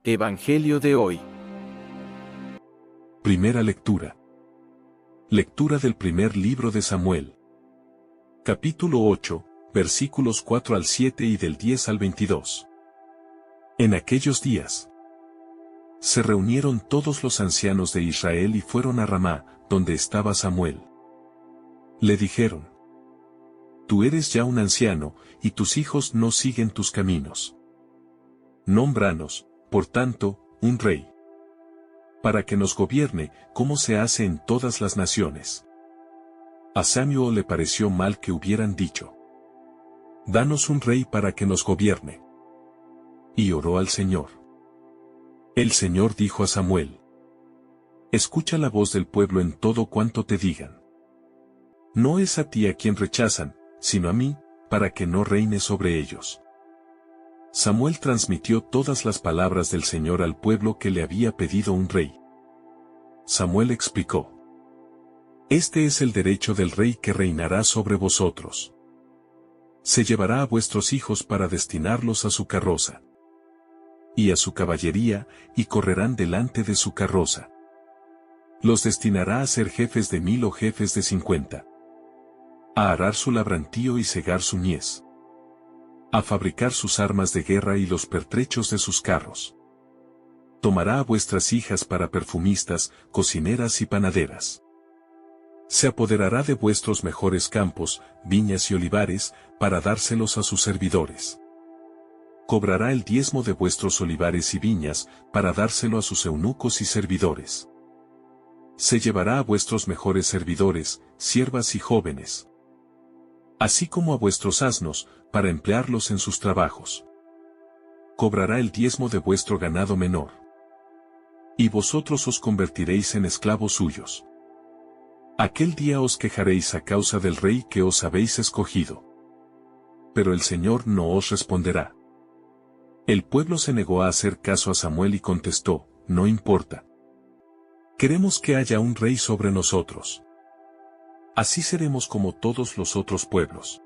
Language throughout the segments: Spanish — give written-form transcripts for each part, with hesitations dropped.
Evangelio de hoy. Primera lectura. Lectura del primer libro de Samuel. Capítulo 8, versículos 4 al 7 y del 10 al 22. En aquellos días se reunieron todos los ancianos de Israel y fueron a Ramá, donde estaba Samuel. Le dijeron: Tú eres ya un anciano, y tus hijos no siguen tus caminos. Nómbranos, por tanto, un rey, para que nos gobierne, como se hace en todas las naciones. A Samuel le pareció mal que hubieran dicho: Danos un rey para que nos gobierne. Y oró al Señor. El Señor dijo a Samuel: Escucha la voz del pueblo en todo cuanto te digan. No es a ti a quien rechazan, sino a mí, para que no reine sobre ellos. Samuel transmitió todas las palabras del Señor al pueblo que le había pedido un rey. Samuel explicó: Este es el derecho del rey que reinará sobre vosotros. Se llevará a vuestros hijos para destinarlos a su carroza y a su caballería, y correrán delante de su carroza. Los destinará a ser jefes de 1000 o jefes de 50. A arar su labrantío y cegar su mies. A fabricar sus armas de guerra y los pertrechos de sus carros. Tomará a vuestras hijas para perfumistas, cocineras y panaderas. Se apoderará de vuestros mejores campos, viñas y olivares, para dárselos a sus servidores. Cobrará el diezmo de vuestros olivares y viñas, para dárselo a sus eunucos y servidores. Se llevará a vuestros mejores servidores, siervas y jóvenes, así como a vuestros asnos, para emplearlos en sus trabajos. Cobrará el diezmo de vuestro ganado menor. Y vosotros os convertiréis en esclavos suyos. Aquel día os quejaréis a causa del rey que os habéis escogido. Pero el Señor no os responderá. El pueblo se negó a hacer caso a Samuel y contestó: No importa. Queremos que haya un rey sobre nosotros. Así seremos como todos los otros pueblos.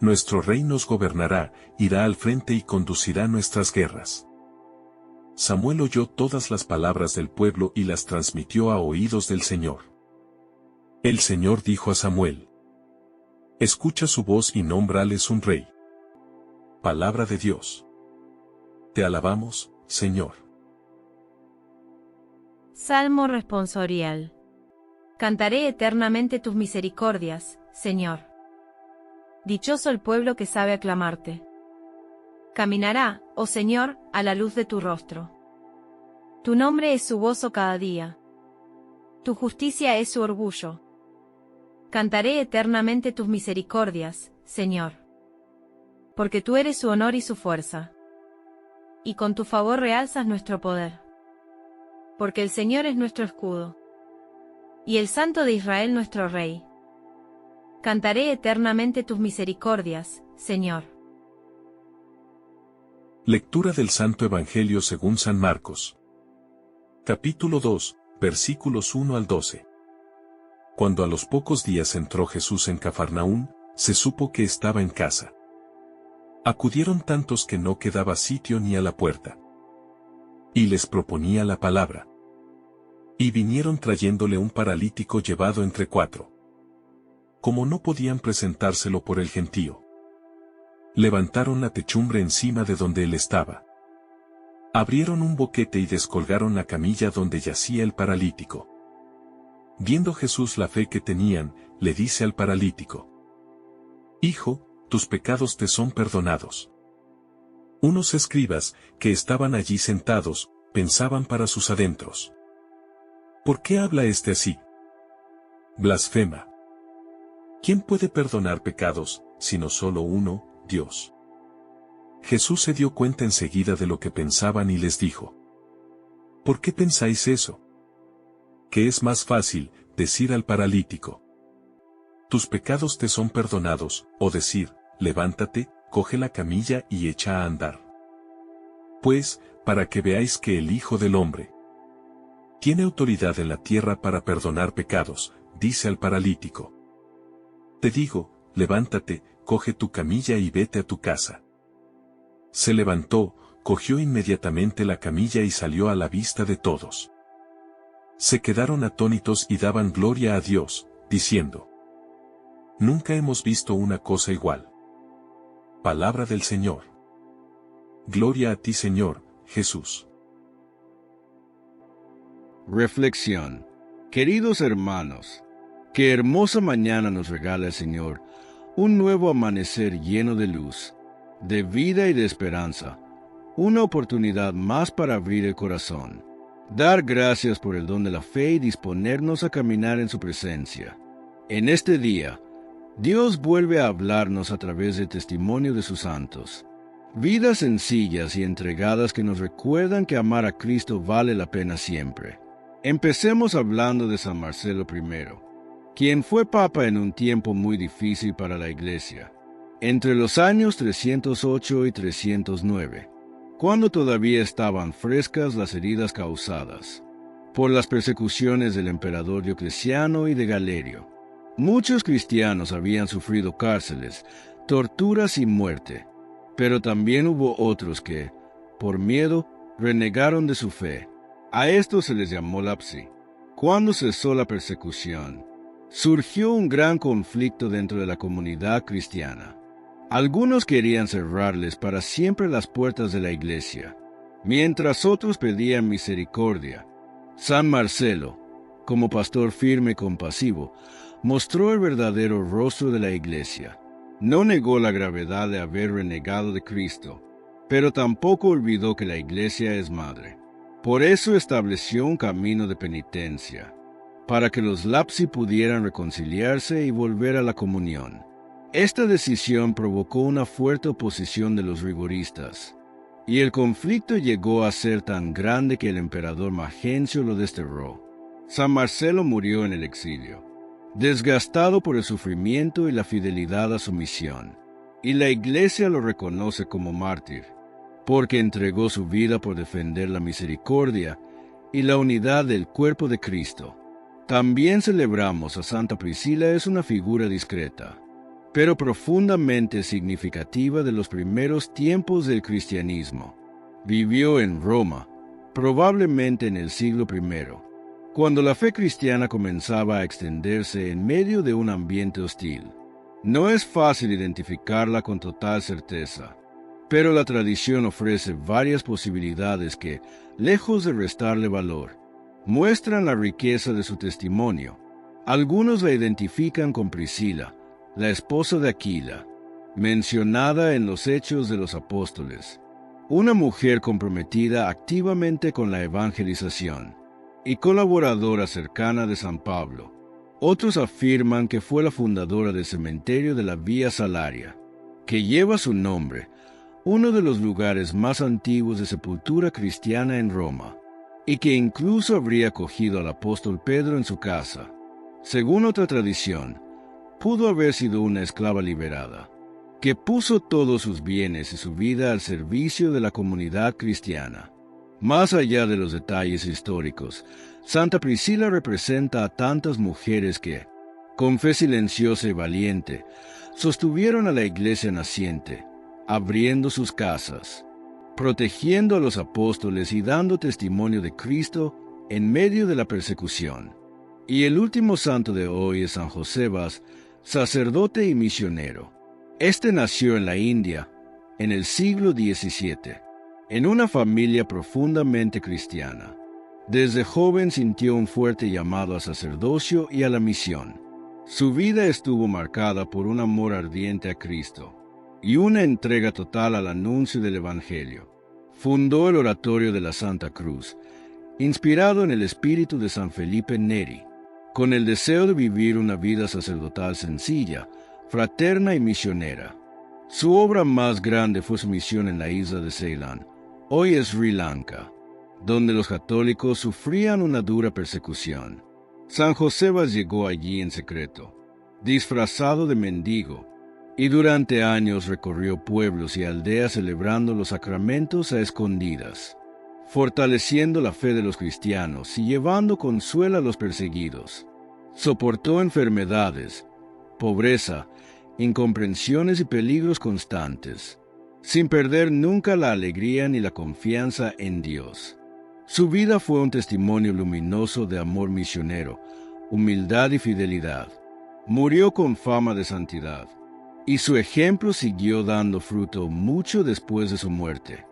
Nuestro rey nos gobernará, irá al frente y conducirá nuestras guerras. Samuel oyó todas las palabras del pueblo y las transmitió a oídos del Señor. El Señor dijo a Samuel: Escucha su voz y nómbrales un rey. Palabra de Dios. Te alabamos, Señor. Salmo responsorial. Cantaré eternamente tus misericordias, Señor. Dichoso el pueblo que sabe aclamarte. Caminará, oh Señor, a la luz de tu rostro. Tu nombre es su gozo cada día. Tu justicia es su orgullo. Cantaré eternamente tus misericordias, Señor. Porque tú eres su honor y su fuerza. Y con tu favor realzas nuestro poder. Porque el Señor es nuestro escudo. Y el Santo de Israel nuestro Rey. Cantaré eternamente tus misericordias, Señor. Lectura del Santo Evangelio según San Marcos. Capítulo 2, versículos 1 al 12. Cuando a los pocos días entró Jesús en Cafarnaún, se supo que estaba en casa. Acudieron tantos que no quedaba sitio ni a la puerta. Y les proponía la palabra. Y vinieron trayéndole un paralítico llevado entre 4. Como no podían presentárselo por el gentío, levantaron la techumbre encima de donde él estaba. Abrieron un boquete y descolgaron la camilla donde yacía el paralítico. Viendo Jesús la fe que tenían, le dice al paralítico: Hijo, tus pecados te son perdonados. Unos escribas, que estaban allí sentados, pensaban para sus adentros: ¿Por qué habla este así? Blasfema. ¿Quién puede perdonar pecados, sino solo uno, Dios? Jesús se dio cuenta enseguida de lo que pensaban y les dijo: ¿Por qué pensáis eso? ¿Qué es más fácil, decir al paralítico: Tus pecados te son perdonados, o decir: Levántate, coge la camilla y echa a andar? Pues, para que veáis que el Hijo del Hombre tiene autoridad en la tierra para perdonar pecados, dice al paralítico: Te digo, levántate, coge tu camilla y vete a tu casa. Se levantó, cogió inmediatamente la camilla y salió a la vista de todos. Se quedaron atónitos y daban gloria a Dios, diciendo: Nunca hemos visto una cosa igual. Palabra del Señor. Gloria a ti, Señor, Jesús. Reflexión. Queridos hermanos, qué hermosa mañana nos regala el Señor, un nuevo amanecer lleno de luz, de vida y de esperanza, una oportunidad más para abrir el corazón, dar gracias por el don de la fe y disponernos a caminar en su presencia. En este día, Dios vuelve a hablarnos a través del testimonio de sus santos. Vidas sencillas y entregadas que nos recuerdan que amar a Cristo vale la pena siempre. Empecemos hablando de San Marcelo I, quien fue papa en un tiempo muy difícil para la Iglesia, entre los años 308 y 309, cuando todavía estaban frescas las heridas causadas por las persecuciones del emperador Diocleciano y de Galerio. Muchos cristianos habían sufrido cárceles, torturas y muerte, pero también hubo otros que, por miedo, renegaron de su fe. A estos se les llamó lapsi. Cuando cesó la persecución, surgió un gran conflicto dentro de la comunidad cristiana. Algunos querían cerrarles para siempre las puertas de la iglesia, mientras otros pedían misericordia. San Marcelo, como pastor firme y compasivo, mostró el verdadero rostro de la iglesia. No negó la gravedad de haber renegado de Cristo, pero tampoco olvidó que la iglesia es madre. Por eso estableció un camino de penitencia, para que los lapsi pudieran reconciliarse y volver a la comunión. Esta decisión provocó una fuerte oposición de los rigoristas, y el conflicto llegó a ser tan grande que el emperador Magencio lo desterró. San Marcelo murió en el exilio, desgastado por el sufrimiento y la fidelidad a su misión, y la Iglesia lo reconoce como mártir, porque entregó su vida por defender la misericordia y la unidad del cuerpo de Cristo. También celebramos a Santa Priscila. Es una figura discreta, pero profundamente significativa de los primeros tiempos del cristianismo. Vivió en Roma, probablemente en el siglo I, cuando la fe cristiana comenzaba a extenderse en medio de un ambiente hostil. No es fácil identificarla con total certeza, pero la tradición ofrece varias posibilidades que, lejos de restarle valor, muestran la riqueza de su testimonio. Algunos la identifican con Priscila, la esposa de Aquila, mencionada en los Hechos de los Apóstoles, una mujer comprometida activamente con la evangelización y colaboradora cercana de San Pablo. Otros afirman que fue la fundadora del cementerio de la Vía Salaria, que lleva su nombre, uno de los lugares más antiguos de sepultura cristiana en Roma, y que incluso habría acogido al apóstol Pedro en su casa. Según otra tradición, pudo haber sido una esclava liberada, que puso todos sus bienes y su vida al servicio de la comunidad cristiana. Más allá de los detalles históricos, Santa Priscila representa a tantas mujeres que, con fe silenciosa y valiente, sostuvieron a la iglesia naciente, abriendo sus casas, protegiendo a los apóstoles y dando testimonio de Cristo en medio de la persecución. Y el último santo de hoy es San Josebas, sacerdote y misionero. Este nació en la India, en el siglo XVII, en una familia profundamente cristiana. Desde joven sintió un fuerte llamado al sacerdocio y a la misión. Su vida estuvo marcada por un amor ardiente a Cristo y una entrega total al anuncio del Evangelio. Fundó el Oratorio de la Santa Cruz, inspirado en el espíritu de San Felipe Neri, con el deseo de vivir una vida sacerdotal sencilla, fraterna y misionera. Su obra más grande fue su misión en la isla de Ceilán, hoy es Sri Lanka, donde los católicos sufrían una dura persecución. San Josebas llegó allí en secreto, disfrazado de mendigo, y durante años recorrió pueblos y aldeas celebrando los sacramentos a escondidas, fortaleciendo la fe de los cristianos y llevando consuelo a los perseguidos. Soportó enfermedades, pobreza, incomprensiones y peligros constantes, sin perder nunca la alegría ni la confianza en Dios. Su vida fue un testimonio luminoso de amor misionero, humildad y fidelidad. Murió con fama de santidad, y su ejemplo siguió dando fruto mucho después de su muerte.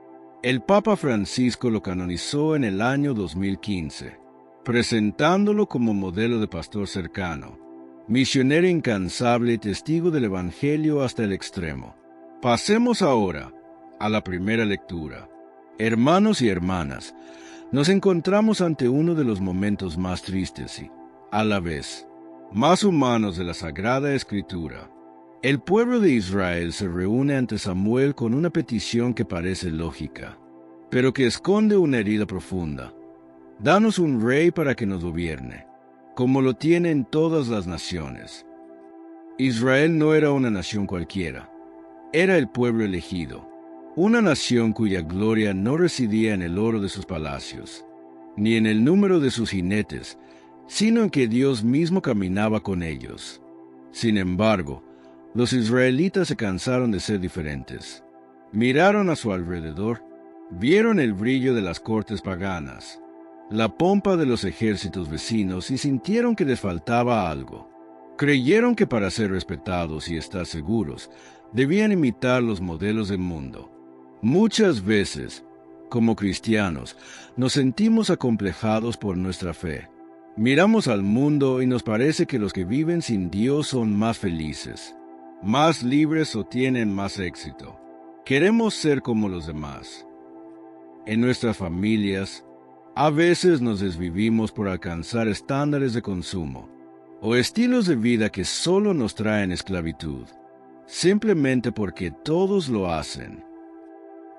El Papa Francisco lo canonizó en el año 2015, presentándolo como modelo de pastor cercano, misionero incansable y testigo del Evangelio hasta el extremo. Pasemos ahora a la primera lectura. Hermanos y hermanas, nos encontramos ante uno de los momentos más tristes y, a la vez, más humanos de la Sagrada Escritura. El pueblo de Israel se reúne ante Samuel con una petición que parece lógica, pero que esconde una herida profunda. Danos un rey para que nos gobierne, como lo tienen todas las naciones. Israel no era una nación cualquiera, era el pueblo elegido, una nación cuya gloria no residía en el oro de sus palacios, ni en el número de sus jinetes, sino en que Dios mismo caminaba con ellos. Sin embargo, los israelitas se cansaron de ser diferentes. Miraron a su alrededor, vieron el brillo de las cortes paganas, la pompa de los ejércitos vecinos y sintieron que les faltaba algo. Creyeron que para ser respetados y estar seguros, debían imitar los modelos del mundo. Muchas veces, como cristianos, nos sentimos acomplejados por nuestra fe. Miramos al mundo y nos parece que los que viven sin Dios son más felices, más libres o tienen más éxito. Queremos ser como los demás. En nuestras familias, a veces nos desvivimos por alcanzar estándares de consumo o estilos de vida que solo nos traen esclavitud, simplemente porque todos lo hacen.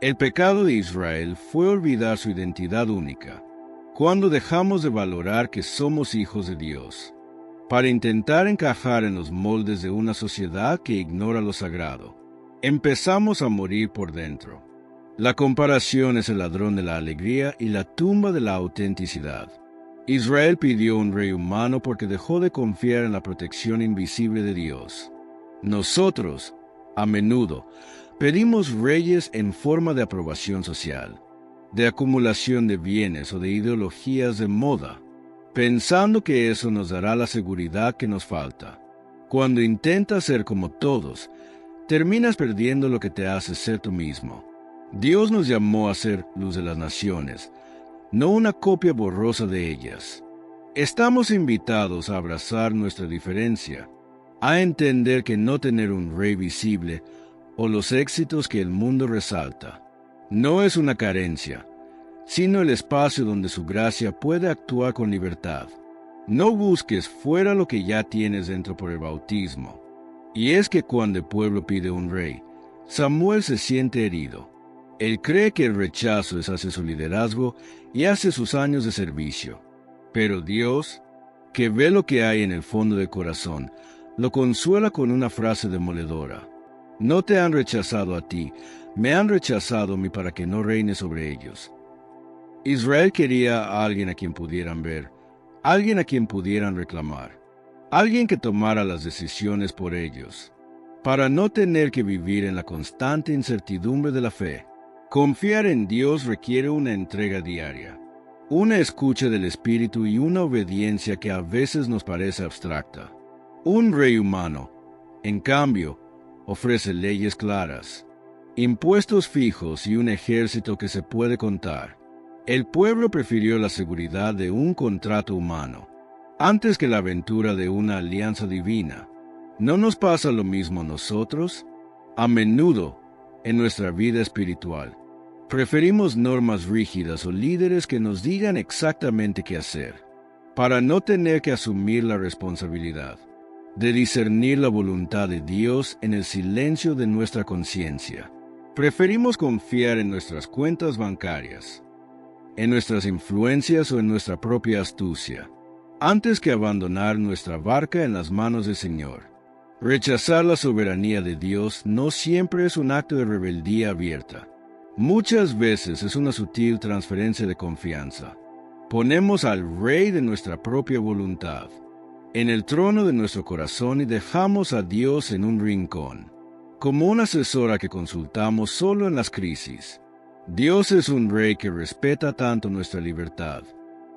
El pecado de Israel fue olvidar su identidad única, cuando dejamos de valorar que somos hijos de Dios, para intentar encajar en los moldes de una sociedad que ignora lo sagrado. Empezamos a morir por dentro. La comparación es el ladrón de la alegría y la tumba de la autenticidad. Israel pidió un rey humano porque dejó de confiar en la protección invisible de Dios. Nosotros, a menudo, pedimos reyes en forma de aprobación social, de acumulación de bienes o de ideologías de moda, pensando que eso nos dará la seguridad que nos falta. Cuando intentas ser como todos, terminas perdiendo lo que te hace ser tú mismo. Dios nos llamó a ser luz de las naciones, no una copia borrosa de ellas. Estamos invitados a abrazar nuestra diferencia, a entender que no tener un rey visible o los éxitos que el mundo resalta no es una carencia, sino el espacio donde su gracia puede actuar con libertad. No busques fuera lo que ya tienes dentro por el bautismo. Y es que cuando el pueblo pide un rey, Samuel se siente herido. Él cree que el rechazo es hacia su liderazgo y hacia sus años de servicio. Pero Dios, que ve lo que hay en el fondo del corazón, lo consuela con una frase demoledora. No te han rechazado a ti, me han rechazado a mí para que no reine sobre ellos. Israel quería a alguien a quien pudieran ver, alguien a quien pudieran reclamar, alguien que tomara las decisiones por ellos, para no tener que vivir en la constante incertidumbre de la fe. Confiar en Dios requiere una entrega diaria, una escucha del Espíritu y una obediencia que a veces nos parece abstracta. Un rey humano, en cambio, ofrece leyes claras, impuestos fijos y un ejército que se puede contar. El pueblo prefirió la seguridad de un contrato humano, antes que la aventura de una alianza divina. ¿No nos pasa lo mismo a nosotros? A menudo, en nuestra vida espiritual, preferimos normas rígidas o líderes que nos digan exactamente qué hacer, para no tener que asumir la responsabilidad de discernir la voluntad de Dios en el silencio de nuestra conciencia. Preferimos confiar en nuestras cuentas bancarias, en nuestras influencias o en nuestra propia astucia, antes que abandonar nuestra barca en las manos del Señor. Rechazar la soberanía de Dios no siempre es un acto de rebeldía abierta. Muchas veces es una sutil transferencia de confianza. Ponemos al Rey de nuestra propia voluntad en el trono de nuestro corazón y dejamos a Dios en un rincón. como una asesora que consultamos solo en las crisis. Dios es un rey que respeta tanto nuestra libertad,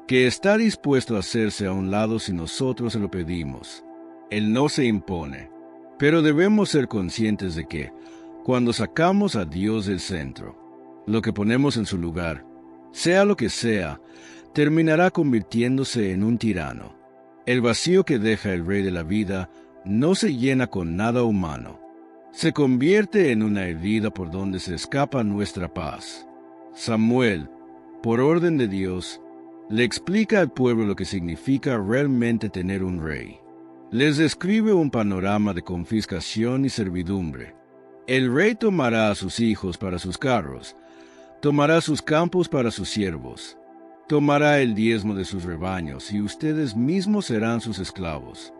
que está dispuesto a hacerse a un lado si nosotros se lo pedimos. Él no se impone, pero debemos ser conscientes de que, cuando sacamos a Dios del centro, lo que ponemos en su lugar, sea lo que sea, terminará convirtiéndose en un tirano. El vacío que deja el rey de la vida no se llena con nada humano. Se convierte en una herida por donde se escapa nuestra paz. Samuel, por orden de Dios, le explica al pueblo lo que significa realmente tener un rey. Les describe un panorama de confiscación y servidumbre. El rey tomará a sus hijos para sus carros, tomará sus campos para sus siervos, tomará el diezmo de sus rebaños y ustedes mismos serán sus esclavos.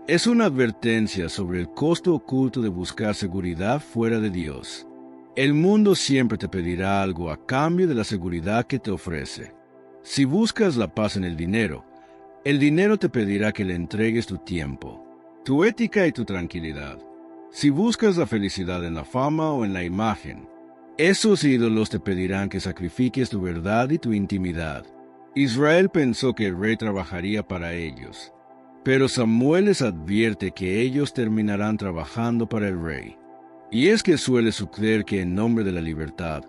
Es una advertencia sobre el costo oculto de buscar seguridad fuera de Dios. El mundo siempre te pedirá algo a cambio de la seguridad que te ofrece. Si buscas la paz en el dinero te pedirá que le entregues tu tiempo, tu ética y tu tranquilidad. Si buscas la felicidad en la fama o en la imagen, esos ídolos te pedirán que sacrifiques tu verdad y tu intimidad. Israel pensó que el rey trabajaría para ellos, pero Samuel les advierte que ellos terminarán trabajando para el rey. Y es que suele suceder que en nombre de la libertad,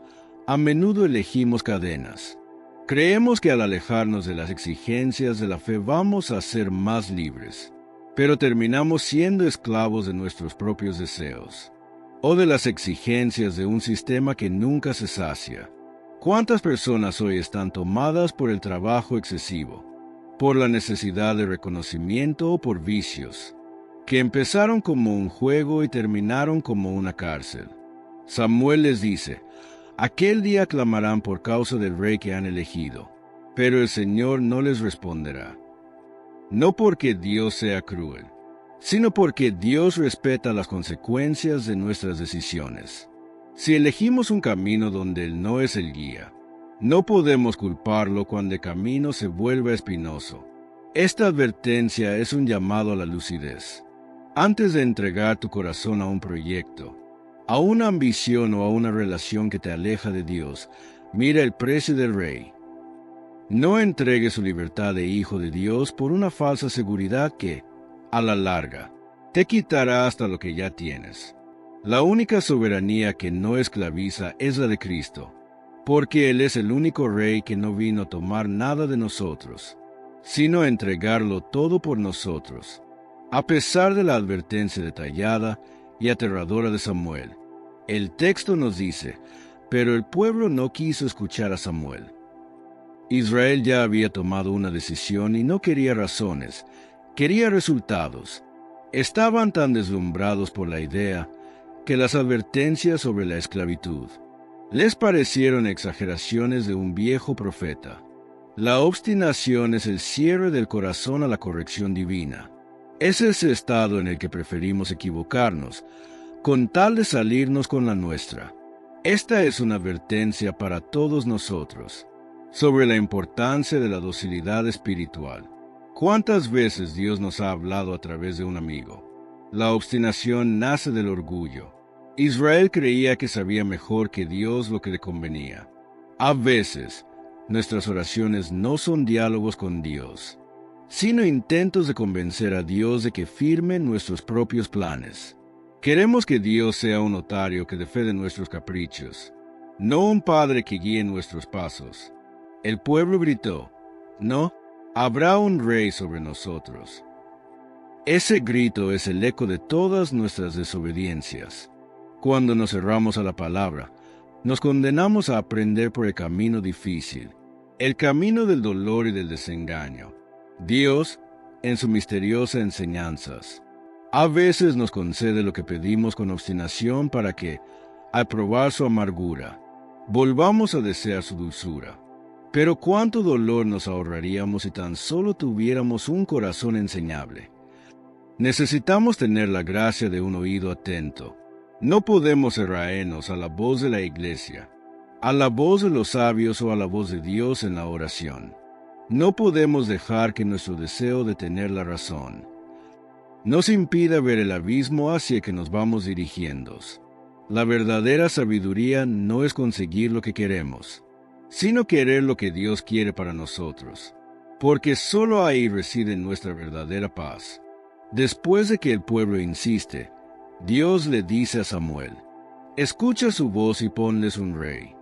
a menudo elegimos cadenas. Creemos que al alejarnos de las exigencias de la fe vamos a ser más libres, pero terminamos siendo esclavos de nuestros propios deseos, o de las exigencias de un sistema que nunca se sacia. ¿Cuántas personas hoy están tomadas por el trabajo excesivo, por la necesidad de reconocimiento o por vicios, que empezaron como un juego y terminaron como una cárcel? Samuel les dice: aquel día clamarán por causa del rey que han elegido, pero el Señor no les responderá. No porque Dios sea cruel, sino porque Dios respeta las consecuencias de nuestras decisiones. Si elegimos un camino donde Él no es el guía, no podemos culparlo cuando el camino se vuelve espinoso. Esta advertencia es un llamado a la lucidez. Antes de entregar tu corazón a un proyecto, a una ambición o a una relación que te aleja de Dios, mira el precio del rey. No entregues su libertad de hijo de Dios por una falsa seguridad que, a la larga, te quitará hasta lo que ya tienes. La única soberanía que no esclaviza es la de Cristo, porque Él es el único rey que no vino a tomar nada de nosotros, sino a entregarlo todo por nosotros. A pesar de la advertencia detallada y aterradora de Samuel, el texto nos dice: pero el pueblo no quiso escuchar a Samuel. Israel ya había tomado una decisión y no quería razones, quería resultados. Estaban tan deslumbrados por la idea que las advertencias sobre la esclavitud les parecieron exageraciones de un viejo profeta. La obstinación es el cierre del corazón a la corrección divina. Es ese estado en el que preferimos equivocarnos, con tal de salirnos con la nuestra. Esta es una advertencia para todos nosotros sobre la importancia de la docilidad espiritual. ¿Cuántas veces Dios nos ha hablado a través de un amigo? La obstinación nace del orgullo. Israel creía que sabía mejor que Dios lo que le convenía. A veces, nuestras oraciones no son diálogos con Dios, sino intentos de convencer a Dios de que firme nuestros propios planes. Queremos que Dios sea un notario que defende nuestros caprichos, no un padre que guíe nuestros pasos. El pueblo gritó: no, habrá un rey sobre nosotros. Ese grito es el eco de todas nuestras desobediencias. Cuando nos cerramos a la palabra, nos condenamos a aprender por el camino difícil, el camino del dolor y del desengaño. Dios, en su misteriosa enseñanzas, a veces nos concede lo que pedimos con obstinación para que, al probar su amargura, volvamos a desear su dulzura. Pero cuánto dolor nos ahorraríamos si tan solo tuviéramos un corazón enseñable. Necesitamos tener la gracia de un oído atento. No podemos cerrarnos a la voz de la iglesia, a la voz de los sabios o a la voz de Dios en la oración. No podemos dejar que nuestro deseo de tener la razón nos impida ver el abismo hacia que nos vamos dirigiendo. La verdadera sabiduría no es conseguir lo que queremos, sino querer lo que Dios quiere para nosotros, porque solo ahí reside nuestra verdadera paz. Después de que el pueblo insiste, Dios le dice a Samuel: escucha su voz y ponles un rey.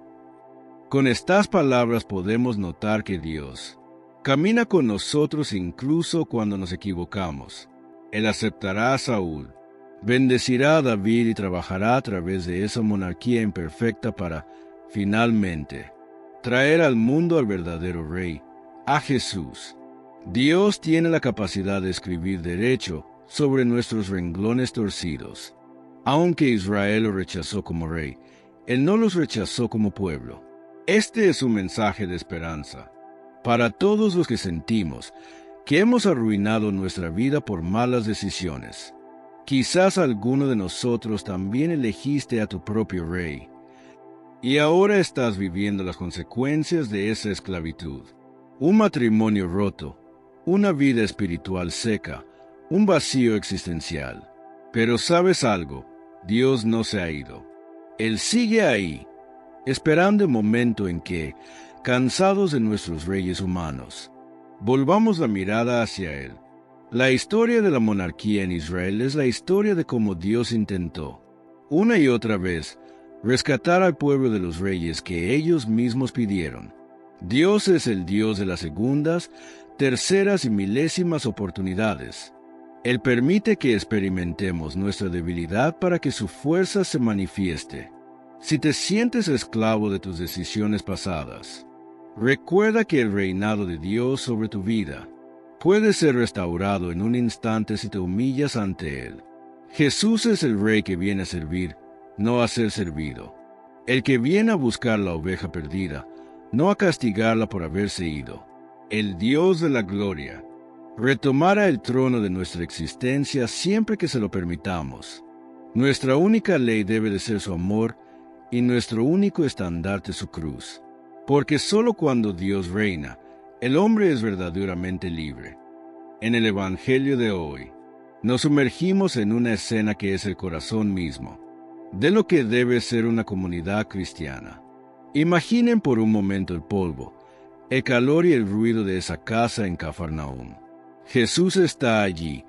Con estas palabras podemos notar que Dios camina con nosotros incluso cuando nos equivocamos. Él aceptará a Saúl, bendecirá a David y trabajará a través de esa monarquía imperfecta para, finalmente, traer al mundo al verdadero rey, a Jesús. Dios tiene la capacidad de escribir derecho sobre nuestros renglones torcidos. Aunque Israel lo rechazó como rey, Él no los rechazó como pueblo. Este es un mensaje de esperanza para todos los que sentimos que hemos arruinado nuestra vida por malas decisiones. Quizás alguno de nosotros también elegiste a tu propio rey, y ahora estás viviendo las consecuencias de esa esclavitud. Un matrimonio roto, una vida espiritual seca, un vacío existencial. Pero ¿sabes algo? Dios no se ha ido. Él sigue ahí, esperando el momento en que, cansados de nuestros reyes humanos, volvamos la mirada hacia Él. La historia de la monarquía en Israel es la historia de cómo Dios intentó, una y otra vez, rescatar al pueblo de los reyes que ellos mismos pidieron. Dios es el Dios de las segundas, terceras y milésimas oportunidades. Él permite que experimentemos nuestra debilidad para que su fuerza se manifieste. Si te sientes esclavo de tus decisiones pasadas, recuerda que el reinado de Dios sobre tu vida puede ser restaurado en un instante si te humillas ante Él. Jesús es el Rey que viene a servir, no a ser servido. El que viene a buscar la oveja perdida, no a castigarla por haberse ido. El Dios de la gloria retomará el trono de nuestra existencia siempre que se lo permitamos. Nuestra única ley debe de ser su amor y nuestro único estandarte su cruz. Porque sólo cuando Dios reina, el hombre es verdaderamente libre. En el Evangelio de hoy, nos sumergimos en una escena que es el corazón mismo de lo que debe ser una comunidad cristiana. Imaginen por un momento el polvo, el calor y el ruido de esa casa en Cafarnaúm. Jesús está allí,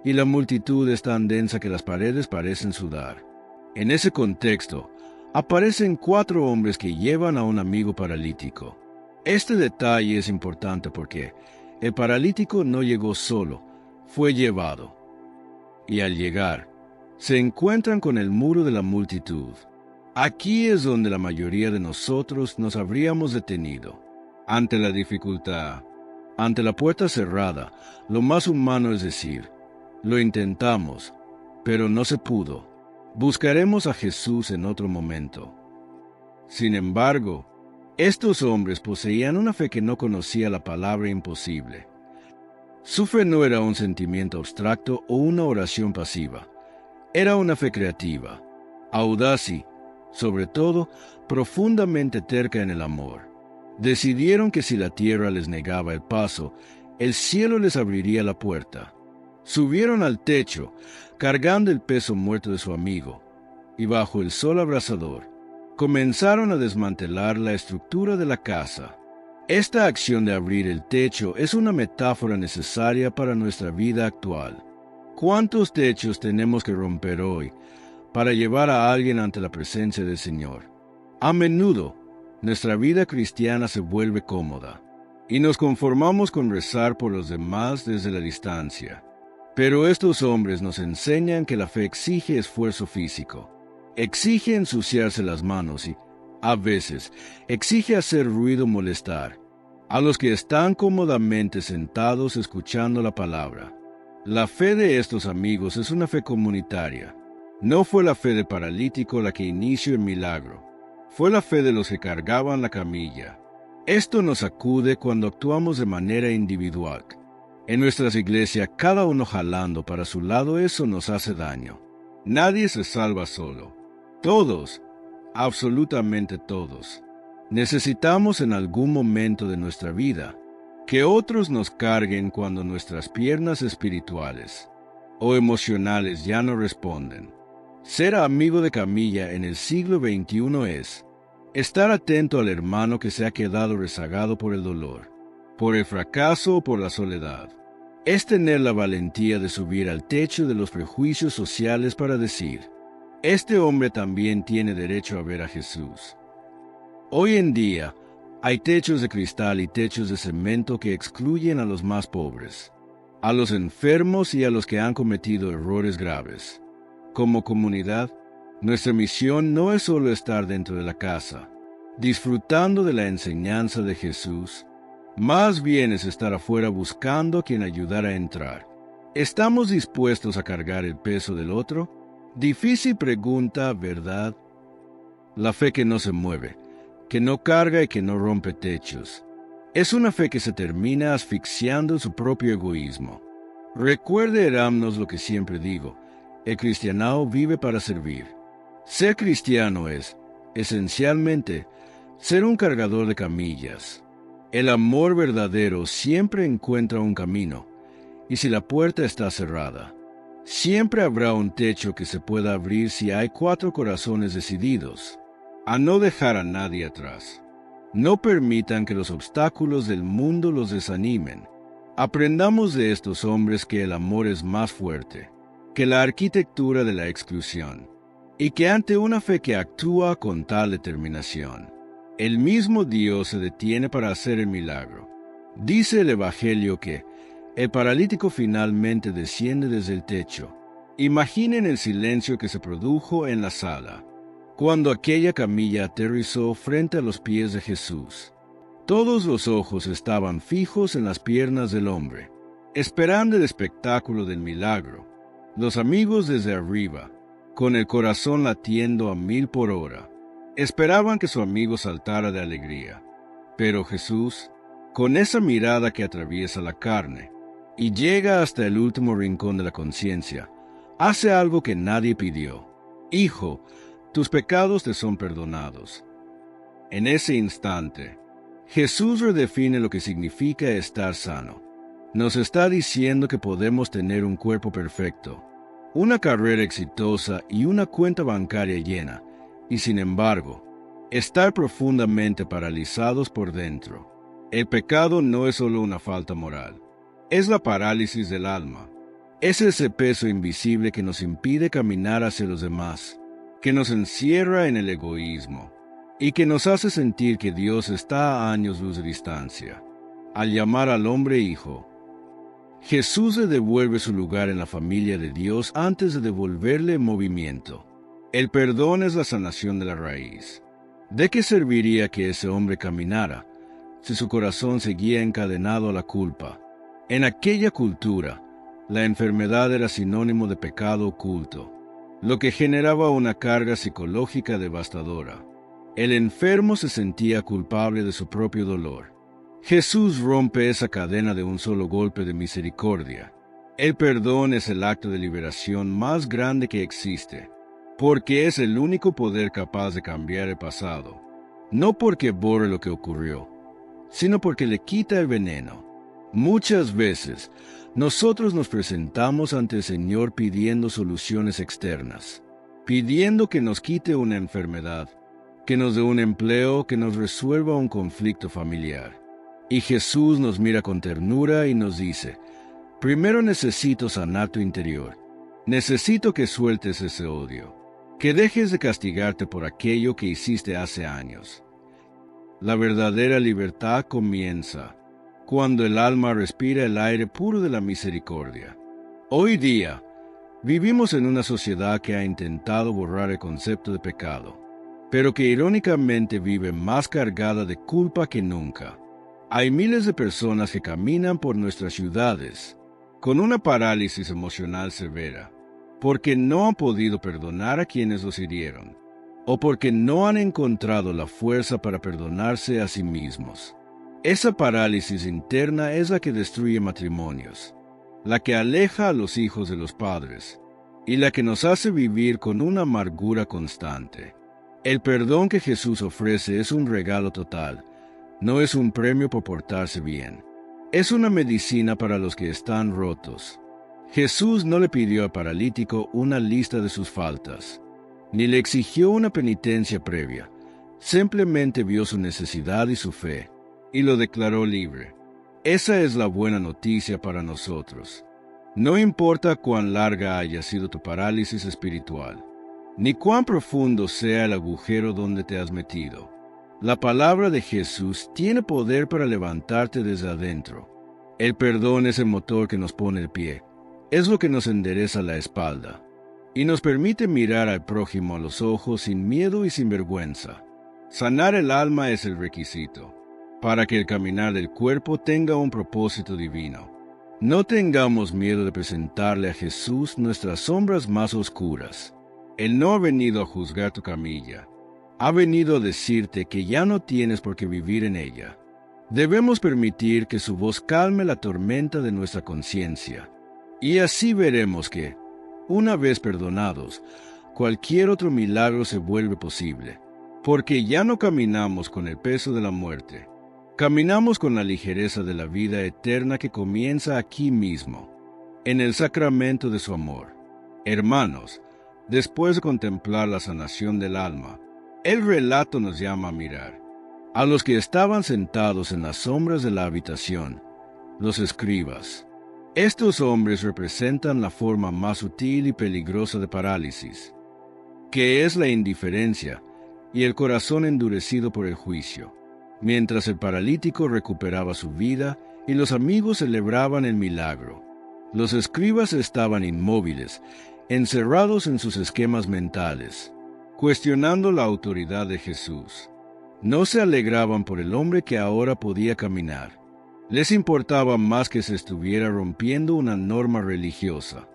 y la multitud es tan densa que las paredes parecen sudar. En ese contexto, aparecen 4 hombres que llevan a un amigo paralítico. Este detalle es importante porque el paralítico no llegó solo, fue llevado. Y al llegar, se encuentran con el muro de la multitud. Aquí es donde la mayoría de nosotros nos habríamos detenido. Ante la dificultad, ante la puerta cerrada, lo más humano es decir: lo intentamos, pero no se pudo. Buscaremos a Jesús en otro momento. Sin embargo, estos hombres poseían una fe que no conocía la palabra imposible. Su fe no era un sentimiento abstracto o una oración pasiva. Era una fe creativa, audaz y, sobre todo, profundamente terca en el amor. Decidieron que si la tierra les negaba el paso, el cielo les abriría la puerta. Subieron al techo, cargando el peso muerto de su amigo, y bajo el sol abrasador, comenzaron a desmantelar la estructura de la casa. Esta acción de abrir el techo es una metáfora necesaria para nuestra vida actual. ¿Cuántos techos tenemos que romper hoy para llevar a alguien ante la presencia del Señor? A menudo, nuestra vida cristiana se vuelve cómoda, y nos conformamos con rezar por los demás desde la distancia. Pero estos hombres nos enseñan que la fe exige esfuerzo físico, exige ensuciarse las manos y, a veces, exige hacer ruido molestar a los que están cómodamente sentados escuchando la palabra. La fe de estos amigos es una fe comunitaria. No fue la fe del paralítico la que inició el milagro. Fue la fe de los que cargaban la camilla. Esto nos sacude cuando actuamos de manera individual. En nuestras iglesias, cada uno jalando para su lado, eso nos hace daño. Nadie se salva solo. Todos, absolutamente todos, necesitamos en algún momento de nuestra vida que otros nos carguen cuando nuestras piernas espirituales o emocionales ya no responden. Ser amigo de camilla en el siglo XXI es estar atento al hermano que se ha quedado rezagado por el dolor, por el fracaso o por la soledad. Es tener la valentía de subir al techo de los prejuicios sociales para decir, este hombre también tiene derecho a ver a Jesús. Hoy en día, hay techos de cristal y techos de cemento que excluyen a los más pobres, a los enfermos y a los que han cometido errores graves. Como comunidad, nuestra misión no es solo estar dentro de la casa, disfrutando de la enseñanza de Jesús, más bien es estar afuera buscando a quien ayudar a entrar. ¿Estamos dispuestos a cargar el peso del otro? Difícil pregunta, ¿verdad? La fe que no se mueve, que no carga y que no rompe techos. Es una fe que se termina asfixiando en su propio egoísmo. Recuerde, Eramnos, lo que siempre digo, el cristiano vive para servir. Ser cristiano es, esencialmente, ser un cargador de camillas. El amor verdadero siempre encuentra un camino, y si la puerta está cerrada, siempre habrá un techo que se pueda abrir si hay 4 corazones decididos a no dejar a nadie atrás. No permitan que los obstáculos del mundo los desanimen. Aprendamos de estos hombres que el amor es más fuerte que la arquitectura de la exclusión, y que ante una fe que actúa con tal determinación, el mismo Dios se detiene para hacer el milagro. Dice el Evangelio que el paralítico finalmente desciende desde el techo. Imaginen el silencio que se produjo en la sala cuando aquella camilla aterrizó frente a los pies de Jesús. Todos los ojos estaban fijos en las piernas del hombre, esperando el espectáculo del milagro. Los amigos desde arriba, con el corazón latiendo a 1000 por hora, esperaban que su amigo saltara de alegría. Pero Jesús, con esa mirada que atraviesa la carne y llega hasta el último rincón de la conciencia, hace algo que nadie pidió. Hijo, tus pecados te son perdonados. En ese instante, Jesús redefine lo que significa estar sano. Nos está diciendo que podemos tener un cuerpo perfecto, una carrera exitosa y una cuenta bancaria llena, y sin embargo, estar profundamente paralizados por dentro. El pecado no es solo una falta moral, es la parálisis del alma. Es ese peso invisible que nos impide caminar hacia los demás, que nos encierra en el egoísmo, y que nos hace sentir que Dios está a años luz de distancia. Al llamar al hombre hijo, Jesús le devuelve su lugar en la familia de Dios antes de devolverle movimiento. El perdón es la sanación de la raíz. ¿De qué serviría que ese hombre caminara si su corazón seguía encadenado a la culpa? En aquella cultura, la enfermedad era sinónimo de pecado oculto, lo que generaba una carga psicológica devastadora. El enfermo se sentía culpable de su propio dolor. Jesús rompe esa cadena de un solo golpe de misericordia. El perdón es el acto de liberación más grande que existe, porque es el único poder capaz de cambiar el pasado, no porque borre lo que ocurrió, sino porque le quita el veneno. Muchas veces, nosotros nos presentamos ante el Señor pidiendo soluciones externas, pidiendo que nos quite una enfermedad, que nos dé un empleo, que nos resuelva un conflicto familiar. Y Jesús nos mira con ternura y nos dice, primero necesito sanar tu interior. Necesito que sueltes ese odio, que dejes de castigarte por aquello que hiciste hace años. La verdadera libertad comienza cuando el alma respira el aire puro de la misericordia. Hoy día, vivimos en una sociedad que ha intentado borrar el concepto de pecado, pero que irónicamente vive más cargada de culpa que nunca. Hay miles de personas que caminan por nuestras ciudades con una parálisis emocional severa, porque no han podido perdonar a quienes los hirieron, o porque no han encontrado la fuerza para perdonarse a sí mismos. Esa parálisis interna es la que destruye matrimonios, la que aleja a los hijos de los padres, y la que nos hace vivir con una amargura constante. El perdón que Jesús ofrece es un regalo total. No es un premio por portarse bien. Es una medicina para los que están rotos. Jesús no le pidió al paralítico una lista de sus faltas, ni le exigió una penitencia previa. Simplemente vio su necesidad y su fe, y lo declaró libre. Esa es la buena noticia para nosotros. No importa cuán larga haya sido tu parálisis espiritual, ni cuán profundo sea el agujero donde te has metido. La palabra de Jesús tiene poder para levantarte desde adentro. El perdón es el motor que nos pone el pie. Es lo que nos endereza la espalda y nos permite mirar al prójimo a los ojos sin miedo y sin vergüenza. Sanar el alma es el requisito para que el caminar del cuerpo tenga un propósito divino. No tengamos miedo de presentarle a Jesús nuestras sombras más oscuras. Él no ha venido a juzgar tu camilla. Ha venido a decirte que ya no tienes por qué vivir en ella. Debemos permitir que su voz calme la tormenta de nuestra conciencia. Y así veremos que, una vez perdonados, cualquier otro milagro se vuelve posible, porque ya no caminamos con el peso de la muerte, caminamos con la ligereza de la vida eterna que comienza aquí mismo, en el sacramento de su amor. Hermanos, después de contemplar la sanación del alma, el relato nos llama a mirar a los que estaban sentados en las sombras de la habitación, los escribas. Estos hombres representan la forma más sutil y peligrosa de parálisis, que es la indiferencia y el corazón endurecido por el juicio, mientras el paralítico recuperaba su vida y los amigos celebraban el milagro. Los escribas estaban inmóviles, encerrados en sus esquemas mentales, cuestionando la autoridad de Jesús. No se alegraban por el hombre que ahora podía caminar. Les importaba más que se estuviera rompiendo una norma religiosa,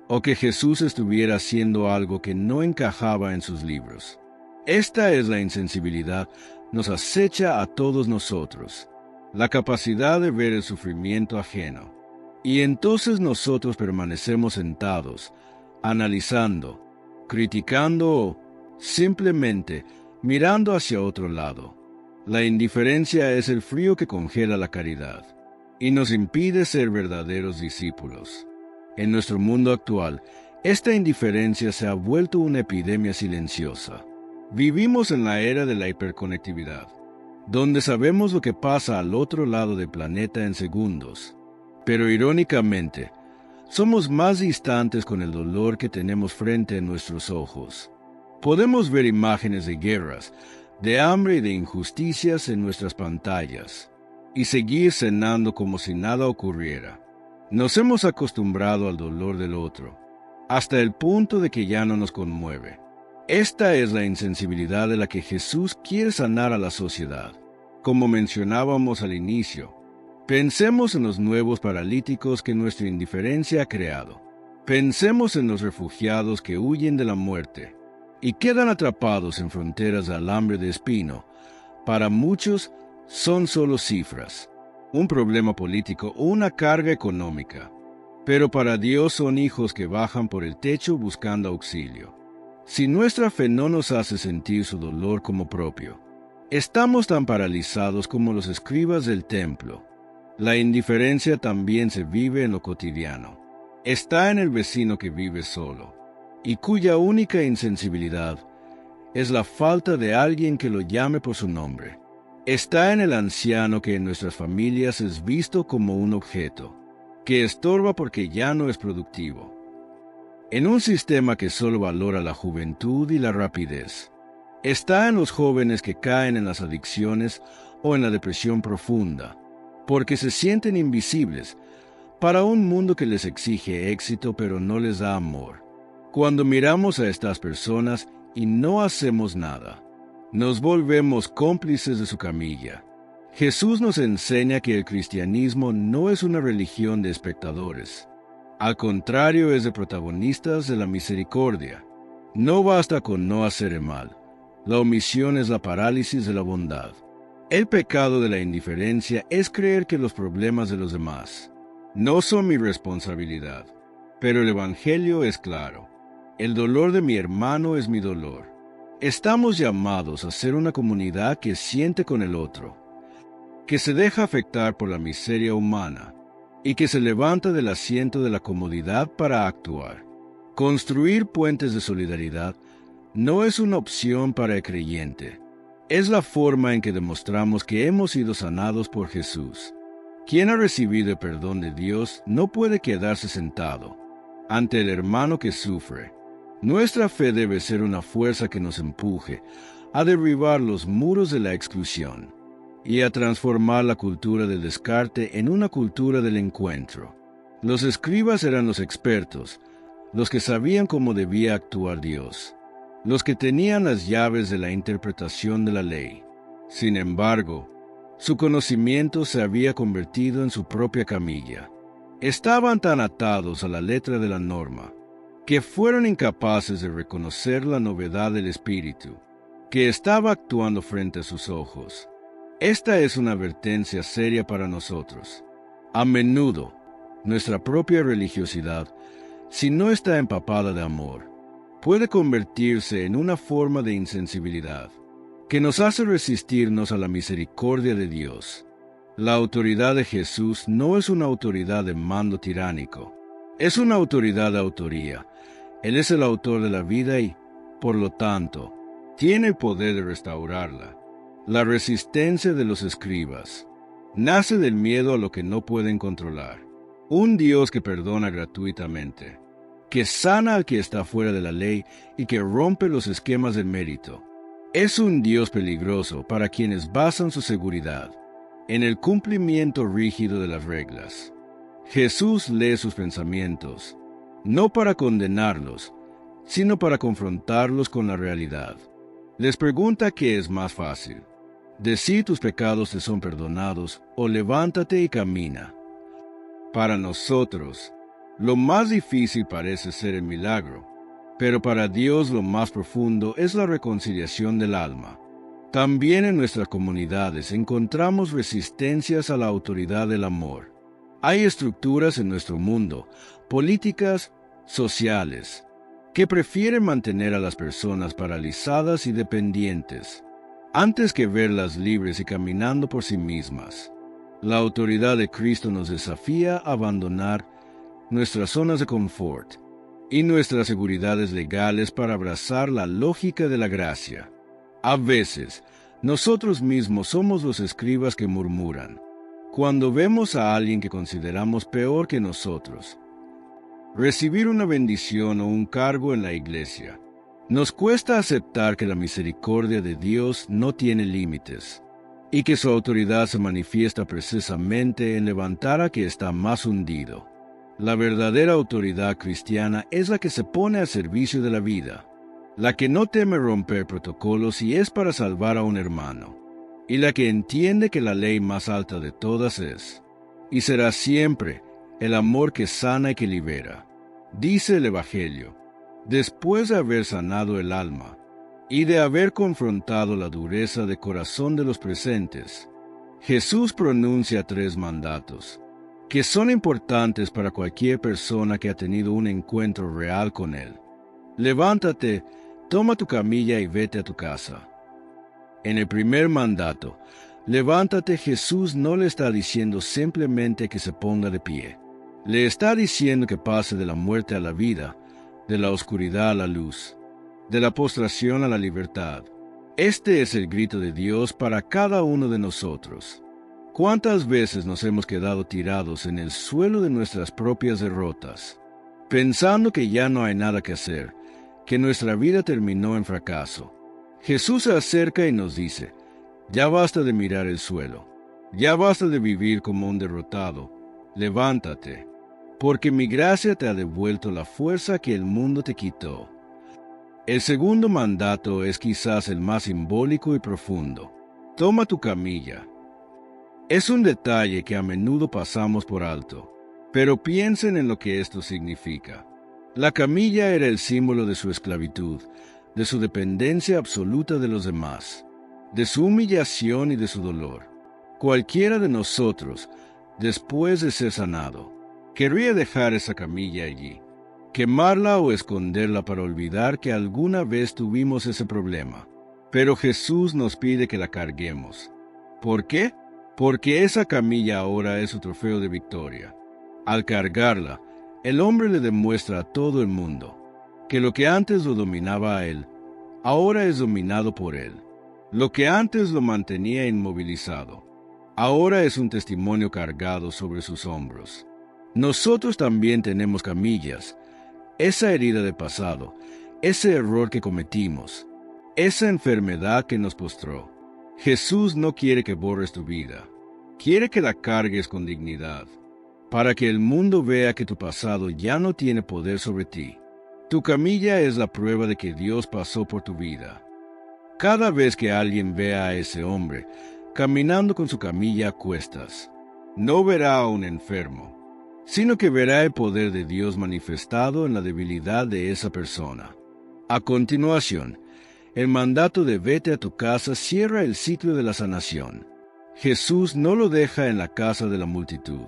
o que Jesús estuviera haciendo algo que no encajaba en sus libros. Esta es la insensibilidad, nos acecha a todos nosotros, la capacidad de ver el sufrimiento ajeno. Y entonces nosotros permanecemos sentados, analizando, criticando o simplemente mirando hacia otro lado. La indiferencia es el frío que congela la caridad y nos impide ser verdaderos discípulos. En nuestro mundo actual, esta indiferencia se ha vuelto una epidemia silenciosa. Vivimos en la era de la hiperconectividad, donde sabemos lo que pasa al otro lado del planeta en segundos. Pero irónicamente, somos más distantes con el dolor que tenemos frente a nuestros ojos. Podemos ver imágenes de guerras, de hambre y de injusticias en nuestras pantallas, y seguir cenando como si nada ocurriera. Nos hemos acostumbrado al dolor del otro, hasta el punto de que ya no nos conmueve. Esta es la insensibilidad de la que Jesús quiere sanar a la sociedad. Como mencionábamos al inicio, pensemos en los nuevos paralíticos que nuestra indiferencia ha creado. Pensemos en los refugiados que huyen de la muerte y quedan atrapados en fronteras de alambre de espino. Para muchos son solo cifras, un problema político o una carga económica, pero para Dios son hijos que bajan por el techo buscando auxilio. Si nuestra fe no nos hace sentir su dolor como propio, estamos tan paralizados como los escribas del templo. La indiferencia también se vive en lo cotidiano. Está en el vecino que vive solo, y cuya única insensibilidad es la falta de alguien que lo llame por su nombre. Está en el anciano que en nuestras familias es visto como un objeto, que estorba porque ya no es productivo. En un sistema que solo valora la juventud y la rapidez, está en los jóvenes que caen en las adicciones o en la depresión profunda, porque se sienten invisibles para un mundo que les exige éxito pero no les da amor. Cuando miramos a estas personas y no hacemos nada, nos volvemos cómplices de su camilla. Jesús nos enseña que el cristianismo no es una religión de espectadores. Al contrario, es de protagonistas de la misericordia. No basta con no hacer el mal. La omisión es la parálisis de la bondad. El pecado de la indiferencia es creer que los problemas de los demás no son mi responsabilidad. Pero el Evangelio es claro. El dolor de mi hermano es mi dolor. Estamos llamados a ser una comunidad que siente con el otro, que se deja afectar por la miseria humana y que se levanta del asiento de la comodidad para actuar. Construir puentes de solidaridad no es una opción para el creyente. Es la forma en que demostramos que hemos sido sanados por Jesús. Quien ha recibido el perdón de Dios no puede quedarse sentado ante el hermano que sufre. Nuestra fe debe ser una fuerza que nos empuje a derribar los muros de la exclusión y a transformar la cultura del descarte en una cultura del encuentro. Los escribas eran los expertos, los que sabían cómo debía actuar Dios, los que tenían las llaves de la interpretación de la ley. Sin embargo, su conocimiento se había convertido en su propia camilla. Estaban tan atados a la letra de la norma que fueron incapaces de reconocer la novedad del Espíritu, que estaba actuando frente a sus ojos. Esta es una advertencia seria para nosotros. A menudo, nuestra propia religiosidad, si no está empapada de amor, puede convertirse en una forma de insensibilidad que nos hace resistirnos a la misericordia de Dios. La autoridad de Jesús no es una autoridad de mando tiránico, es una autoridad de autoría. Él es el autor de la vida y, por lo tanto, tiene el poder de restaurarla. La resistencia de los escribas nace del miedo a lo que no pueden controlar. Un Dios que perdona gratuitamente, que sana al que está fuera de la ley y que rompe los esquemas del mérito. Es un Dios peligroso para quienes basan su seguridad en el cumplimiento rígido de las reglas. Jesús lee sus pensamientos, no para condenarlos, sino para confrontarlos con la realidad. Les pregunta qué es más fácil: decir tus pecados te son perdonados o levántate y camina. Para nosotros, lo más difícil parece ser el milagro, pero para Dios lo más profundo es la reconciliación del alma. También en nuestras comunidades encontramos resistencias a la autoridad del amor. Hay estructuras en nuestro mundo, políticas, sociales, que prefieren mantener a las personas paralizadas y dependientes, antes que verlas libres y caminando por sí mismas. La autoridad de Cristo nos desafía a abandonar nuestras zonas de confort y nuestras seguridades legales para abrazar la lógica de la gracia. A veces, nosotros mismos somos los escribas que murmuran cuando vemos a alguien que consideramos peor que nosotros recibir una bendición o un cargo en la iglesia. Nos cuesta aceptar que la misericordia de Dios no tiene límites y que su autoridad se manifiesta precisamente en levantar a que está más hundido. La verdadera autoridad cristiana es la que se pone al servicio de la vida, la que no teme romper protocolos y es para salvar a un hermano, y la que entiende que la ley más alta de todas es, y será siempre, el amor que sana y que libera. Dice el Evangelio: después de haber sanado el alma y de haber confrontado la dureza de corazón de los presentes, Jesús pronuncia 3 mandatos que son importantes para cualquier persona que ha tenido un encuentro real con Él. Levántate, toma tu camilla y vete a tu casa. En el primer mandato, levántate, Jesús no le está diciendo simplemente que se ponga de pie. Le está diciendo que pase de la muerte a la vida, de la oscuridad a la luz, de la postración a la libertad. Este es el grito de Dios para cada uno de nosotros. ¿Cuántas veces nos hemos quedado tirados en el suelo de nuestras propias derrotas, pensando que ya no hay nada que hacer, que nuestra vida terminó en fracaso? Jesús se acerca y nos dice: ya basta de mirar el suelo, ya basta de vivir como un derrotado, levántate, porque mi gracia te ha devuelto la fuerza que el mundo te quitó. El segundo mandato es quizás el más simbólico y profundo: toma tu camilla. Es un detalle que a menudo pasamos por alto, pero piensen en lo que esto significa. La camilla era el símbolo de su esclavitud, de su dependencia absoluta de los demás, de su humillación y de su dolor. Cualquiera de nosotros, después de ser sanado, querría dejar esa camilla allí, quemarla o esconderla para olvidar que alguna vez tuvimos ese problema. Pero Jesús nos pide que la carguemos. ¿Por qué? Porque esa camilla ahora es su trofeo de victoria. Al cargarla, el hombre le demuestra a todo el mundo que lo que antes lo dominaba a él, ahora es dominado por él. Lo que antes lo mantenía inmovilizado, ahora es un testimonio cargado sobre sus hombros. Nosotros también tenemos camillas, esa herida de pasado, ese error que cometimos, esa enfermedad que nos postró. Jesús no quiere que borres tu vida, quiere que la cargues con dignidad, para que el mundo vea que tu pasado ya no tiene poder sobre ti. Tu camilla es la prueba de que Dios pasó por tu vida. Cada vez que alguien vea a ese hombre caminando con su camilla a cuestas, no verá a un enfermo, sino que verá el poder de Dios manifestado en la debilidad de esa persona. A continuación, el mandato de vete a tu casa cierra el ciclo de la sanación. Jesús no lo deja en la casa de la multitud,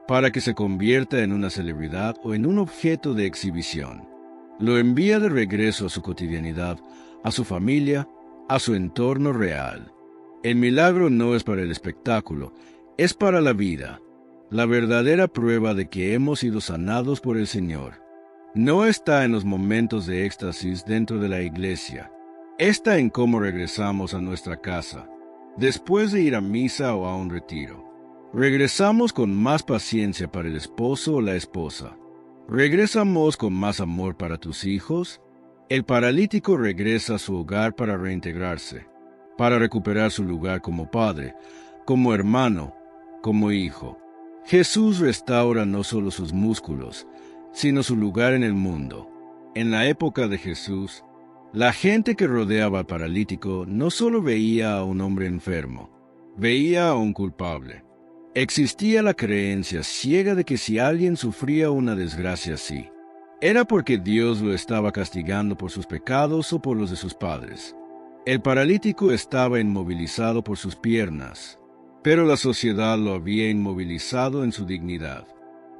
para que se convierta en una celebridad o en un objeto de exhibición. Lo envía de regreso a su cotidianidad, a su familia, a su entorno real. El milagro no es para el espectáculo, es para la vida, la verdadera prueba de que hemos sido sanados por el Señor. No está en los momentos de éxtasis dentro de la iglesia, está en cómo regresamos a nuestra casa, después de ir a misa o a un retiro. Regresamos con más paciencia para el esposo o la esposa. ¿Regresamos con más amor para tus hijos? El paralítico regresa a su hogar para reintegrarse, para recuperar su lugar como padre, como hermano, como hijo. Jesús restaura no solo sus músculos, sino su lugar en el mundo. En la época de Jesús, la gente que rodeaba al paralítico no solo veía a un hombre enfermo, veía a un culpable. Existía la creencia ciega de que si alguien sufría una desgracia así, era porque Dios lo estaba castigando por sus pecados o por los de sus padres. El paralítico estaba inmovilizado por sus piernas, pero la sociedad lo había inmovilizado en su dignidad,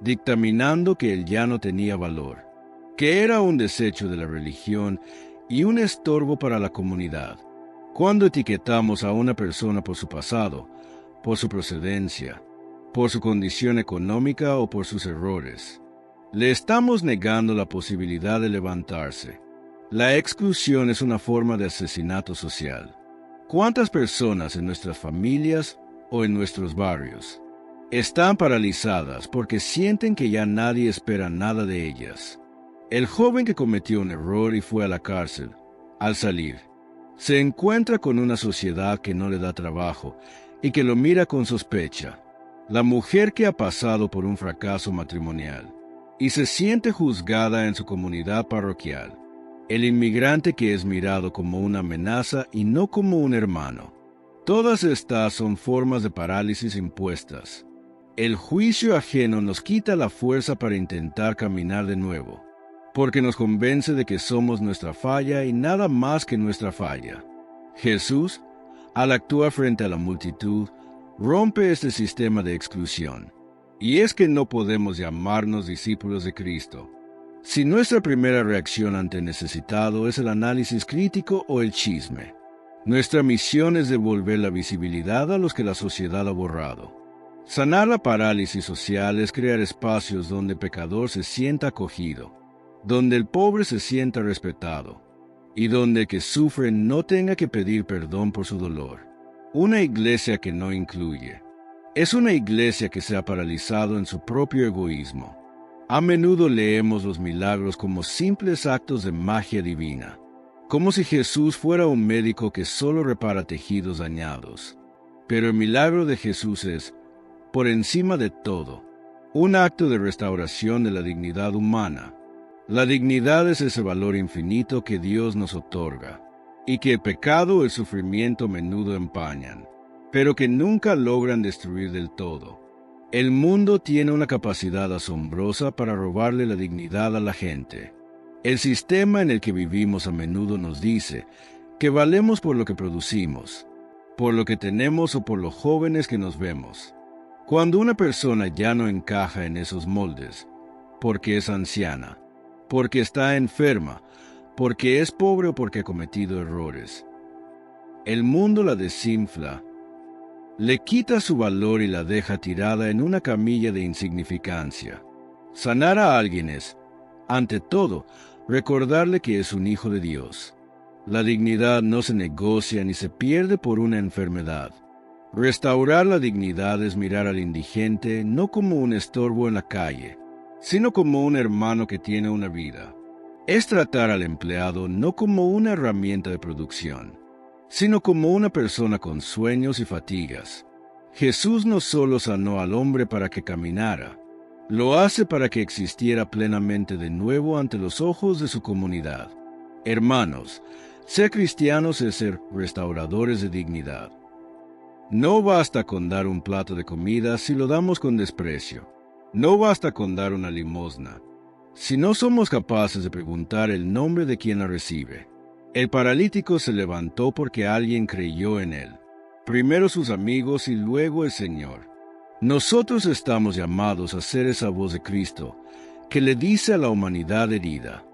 dictaminando que él ya no tenía valor, que era un desecho de la religión y un estorbo para la comunidad. Cuando etiquetamos a una persona por su pasado, por su procedencia, por su condición económica o por sus errores, le estamos negando la posibilidad de levantarse. La exclusión es una forma de asesinato social. ¿Cuántas personas en nuestras familias o en nuestros barrios están paralizadas porque sienten que ya nadie espera nada de ellas? El joven que cometió un error y fue a la cárcel, al salir, se encuentra con una sociedad que no le da trabajo y que lo mira con sospecha. La mujer que ha pasado por un fracaso matrimonial y se siente juzgada en su comunidad parroquial. El inmigrante que es mirado como una amenaza y no como un hermano. Todas estas son formas de parálisis impuestas. El juicio ajeno nos quita la fuerza para intentar caminar de nuevo, porque nos convence de que somos nuestra falla y nada más que nuestra falla. Jesús, al actuar frente a la multitud, rompe este sistema de exclusión. Y es que no podemos llamarnos discípulos de Cristo si nuestra primera reacción ante el necesitado es el análisis crítico o el chisme. Nuestra misión es devolver la visibilidad a los que la sociedad ha borrado. Sanar la parálisis social es crear espacios donde el pecador se sienta acogido, donde el pobre se sienta respetado, y donde el que sufre no tenga que pedir perdón por su dolor. Una iglesia que no incluye es una iglesia que se ha paralizado en su propio egoísmo. A menudo leemos los milagros como simples actos de magia divina, como si Jesús fuera un médico que solo repara tejidos dañados. Pero el milagro de Jesús es, por encima de todo, un acto de restauración de la dignidad humana. La dignidad es ese valor infinito que Dios nos otorga, y que el pecado o el sufrimiento a menudo empañan, pero que nunca logran destruir del todo. El mundo tiene una capacidad asombrosa para robarle la dignidad a la gente. El sistema en el que vivimos a menudo nos dice que valemos por lo que producimos, por lo que tenemos o por lo jóvenes que nos vemos. Cuando una persona ya no encaja en esos moldes, porque es anciana, porque está enferma, porque es pobre o porque ha cometido errores, el mundo la desinfla Le quita su valor y la deja tirada en una camilla de insignificancia. Sanar a alguien es, ante todo, recordarle que es un hijo de Dios. La dignidad no se negocia ni se pierde por una enfermedad. Restaurar la dignidad es mirar al indigente no como un estorbo en la calle, sino como un hermano que tiene una vida. Es tratar al empleado no como una herramienta de producción, sino como una persona con sueños y fatigas. Jesús no solo sanó al hombre para que caminara, lo hace para que existiera plenamente de nuevo ante los ojos de su comunidad. Hermanos, ser cristianos es ser restauradores de dignidad. No basta con dar un plato de comida si lo damos con desprecio. No basta con dar una limosna. Si no somos capaces de preguntar el nombre de quien la recibe. El paralítico se levantó porque alguien creyó en él. Primero sus amigos y luego el Señor. Nosotros estamos llamados a ser esa voz de Cristo, que le dice a la humanidad herida: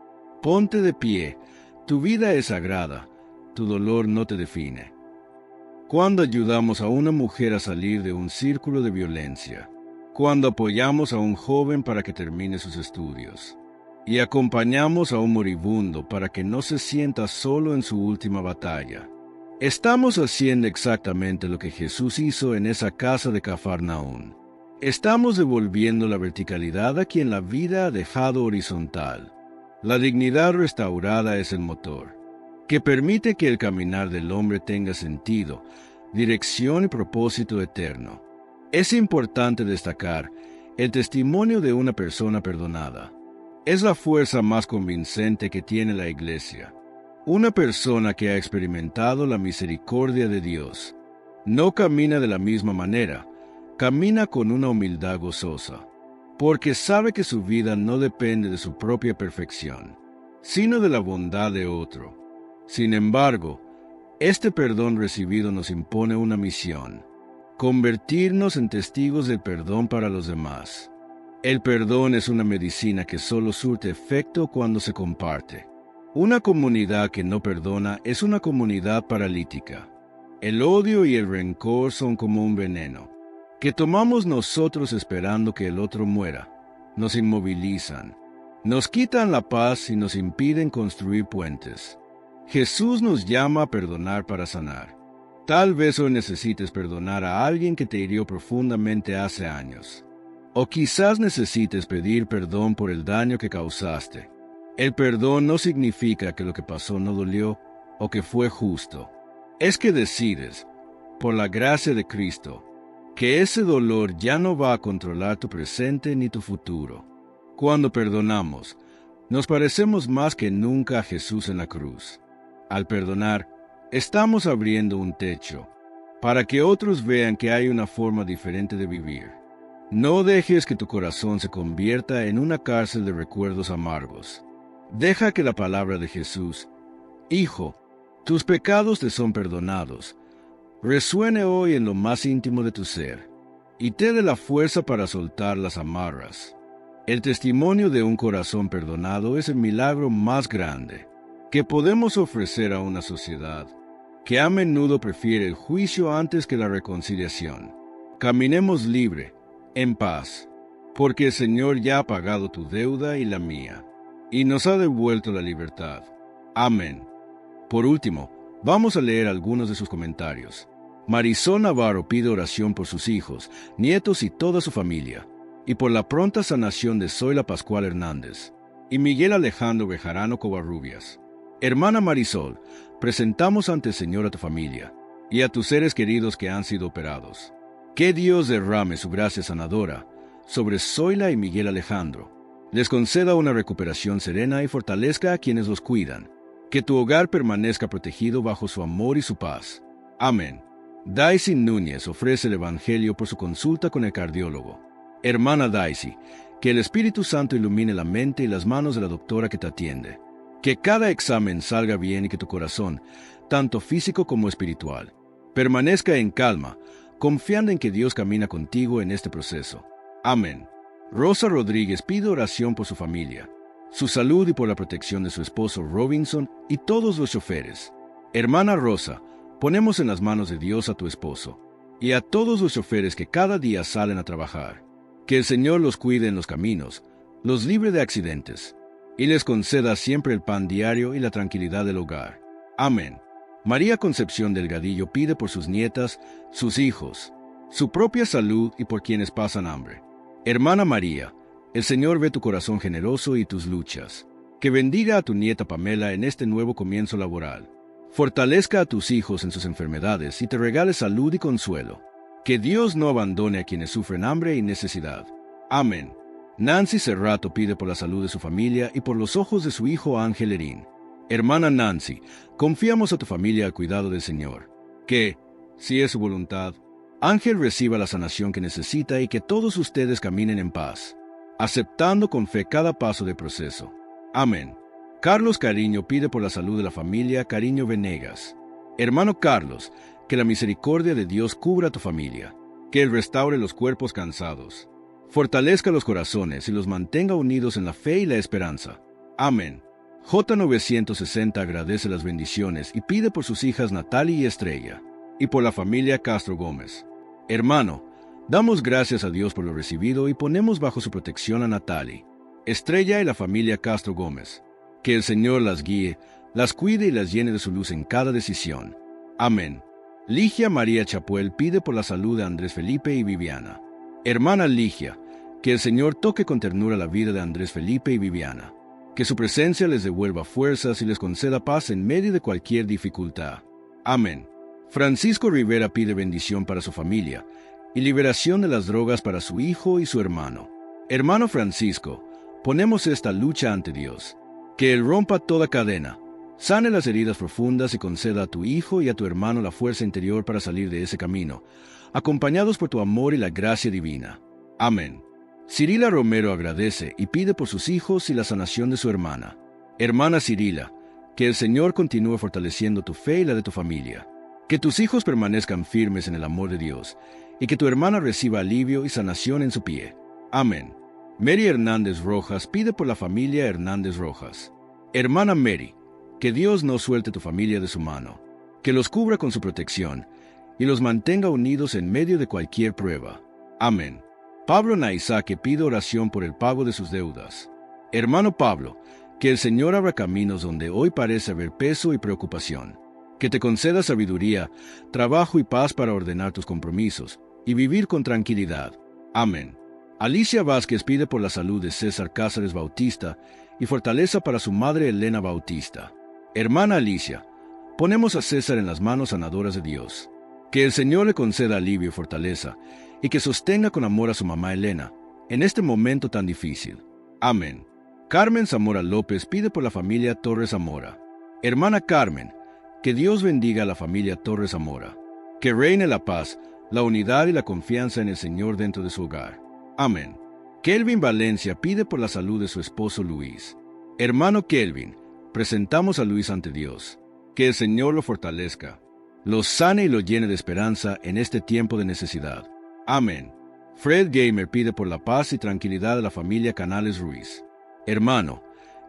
ponte de pie, tu vida es sagrada, tu dolor no te define. Cuando ayudamos a una mujer a salir de un círculo de violencia, cuando apoyamos a un joven para que termine sus estudios, y acompañamos a un moribundo para que no se sienta solo en su última batalla, estamos haciendo exactamente lo que Jesús hizo en esa casa de Cafarnaún. Estamos devolviendo la verticalidad a quien la vida ha dejado horizontal. La dignidad restaurada es el motor, que permite que el caminar del hombre tenga sentido, dirección y propósito eterno. Es importante destacar el testimonio de una persona perdonada. Es la fuerza más convincente que tiene la Iglesia. Una persona que ha experimentado la misericordia de Dios. No camina de la misma manera, camina con una humildad gozosa, porque sabe que su vida no depende de su propia perfección, sino de la bondad de otro. Sin embargo, este perdón recibido nos impone una misión: convertirnos en testigos del perdón para los demás. El perdón es una medicina que solo surte efecto cuando se comparte. Una comunidad que no perdona es una comunidad paralítica. El odio y el rencor son como un veneno, que tomamos nosotros esperando que el otro muera. Nos inmovilizan, nos quitan la paz y nos impiden construir puentes. Jesús nos llama a perdonar para sanar. Tal vez hoy necesites perdonar a alguien que te hirió profundamente hace años. O quizás necesites pedir perdón por el daño que causaste. El perdón no significa que lo que pasó no dolió o que fue justo. Es que decides, por la gracia de Cristo, que ese dolor ya no va a controlar tu presente ni tu futuro. Cuando perdonamos, nos parecemos más que nunca a Jesús en la cruz. Al perdonar, estamos abriendo un techo para que otros vean que hay una forma diferente de vivir. No dejes que tu corazón se convierta en una cárcel de recuerdos amargos. Deja que la palabra de Jesús, Hijo, tus pecados te son perdonados, resuene hoy en lo más íntimo de tu ser, y te dé la fuerza para soltar las amarras. El testimonio de un corazón perdonado es el milagro más grande que podemos ofrecer a una sociedad que a menudo prefiere el juicio antes que la reconciliación. Caminemos libre, en paz, porque el Señor ya ha pagado tu deuda y la mía, y nos ha devuelto la libertad. Amén. Por último, vamos a leer algunos de sus comentarios. Marisol Navarro pide oración por sus hijos, nietos y toda su familia, y por la pronta sanación de Zoila Pascual Hernández y Miguel Alejandro Bejarano Covarrubias. Hermana Marisol, presentamos ante el Señor a tu familia y a tus seres queridos que han sido operados. Que Dios derrame su gracia sanadora sobre Zoila y Miguel Alejandro, les conceda una recuperación serena y fortalezca a quienes los cuidan. Que tu hogar permanezca protegido bajo su amor y su paz. Amén. Daisy Núñez ofrece el Evangelio por su consulta con el cardiólogo. Hermana Daisy, que el Espíritu Santo ilumine la mente y las manos de la doctora que te atiende. Que cada examen salga bien y que tu corazón, tanto físico como espiritual, permanezca en calma, confiando en que Dios camina contigo en este proceso. Amén. Rosa Rodríguez pide oración por su familia, su salud y por la protección de su esposo Robinson y todos los choferes. Hermana Rosa, ponemos en las manos de Dios a tu esposo y a todos los choferes que cada día salen a trabajar. Que el Señor los cuide en los caminos, los libre de accidentes, y les conceda siempre el pan diario y la tranquilidad del hogar. Amén. María Concepción Delgadillo pide por sus nietas, sus hijos, su propia salud y por quienes pasan hambre. Hermana María, el Señor ve tu corazón generoso y tus luchas. Que bendiga a tu nieta Pamela en este nuevo comienzo laboral. Fortalezca a tus hijos en sus enfermedades y te regale salud y consuelo. Que Dios no abandone a quienes sufren hambre y necesidad. Amén. Nancy Cerrato pide por la salud de su familia y por los ojos de su hijo Ángel Erín. Hermana Nancy, confiamos a tu familia al cuidado del Señor. Que, si es su voluntad, Ángel reciba la sanación que necesita y que todos ustedes caminen en paz, aceptando con fe cada paso del proceso. Amén. Carlos Cariño pide por la salud de la familia Cariño Venegas. Hermano Carlos, que la misericordia de Dios cubra a tu familia, que Él restaure los cuerpos cansados, fortalezca los corazones y los mantenga unidos en la fe y la esperanza. Amén. J960 agradece las bendiciones y pide por sus hijas Natalie y Estrella, y por la familia Castro Gómez. Hermano, damos gracias a Dios por lo recibido y ponemos bajo su protección a Natalie, Estrella y la familia Castro Gómez. Que el Señor las guíe, las cuide y las llene de su luz en cada decisión. Amén. Ligia María Chapuel pide por la salud de Andrés Felipe y Viviana. Hermana Ligia, que el Señor toque con ternura la vida de Andrés Felipe y Viviana. Que su presencia les devuelva fuerzas y les conceda paz en medio de cualquier dificultad. Amén. Francisco Rivera pide bendición para su familia y liberación de las drogas para su hijo y su hermano. Hermano Francisco, ponemos esta lucha ante Dios. Que Él rompa toda cadena, sane las heridas profundas y conceda a tu hijo y a tu hermano la fuerza interior para salir de ese camino, acompañados por tu amor y la gracia divina. Amén. Cirila Romero agradece y pide por sus hijos y la sanación de su hermana. Hermana Cirila, que el Señor continúe fortaleciendo tu fe y la de tu familia. Que tus hijos permanezcan firmes en el amor de Dios y que tu hermana reciba alivio y sanación en su pie. Amén. Mary Hernández Rojas pide por la familia Hernández Rojas. Hermana Mary, que Dios no suelte tu familia de su mano, que los cubra con su protección y los mantenga unidos en medio de cualquier prueba. Amén. Pablo Naiza, que pide oración por el pago de sus deudas. Hermano Pablo, que el Señor abra caminos donde hoy parece haber peso y preocupación. Que te conceda sabiduría, trabajo y paz para ordenar tus compromisos y vivir con tranquilidad. Amén. Alicia Vázquez pide por la salud de César Cázares Bautista y fortaleza para su madre Elena Bautista. Hermana Alicia, ponemos a César en las manos sanadoras de Dios. Que el Señor le conceda alivio y fortaleza, y que sostenga con amor a su mamá Elena, en este momento tan difícil. Amén. Carmen Zamora López pide por la familia Torres Zamora. Hermana Carmen, que Dios bendiga a la familia Torres Zamora. Que reine la paz, la unidad y la confianza en el Señor dentro de su hogar. Amén. Kelvin Valencia pide por la salud de su esposo Luis. Hermano Kelvin, presentamos a Luis ante Dios. Que el Señor lo fortalezca, lo sane y lo llene de esperanza en este tiempo de necesidad. Amén. Fred Gamer pide por la paz y tranquilidad de la familia Canales Ruiz. Hermano,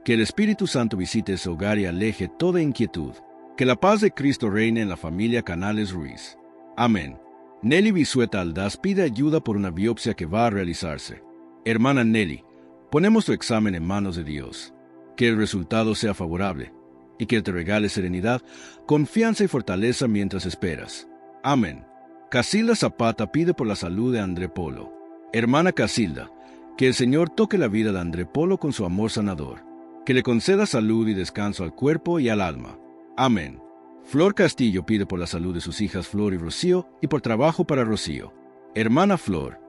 que el Espíritu Santo visite ese hogar y aleje toda inquietud. Que la paz de Cristo reine en la familia Canales Ruiz. Amén. Nelly Bisueta Aldaz pide ayuda por una biopsia que va a realizarse. Hermana Nelly, ponemos tu examen en manos de Dios. Que el resultado sea favorable y que Él te regale serenidad, confianza y fortaleza mientras esperas. Amén. Casilda Zapata pide por la salud de André Polo. Hermana Casilda, que el Señor toque la vida de André Polo con su amor sanador. Que le conceda salud y descanso al cuerpo y al alma. Amén. Flor Castillo pide por la salud de sus hijas Flor y Rocío y por trabajo para Rocío. Hermana Flor,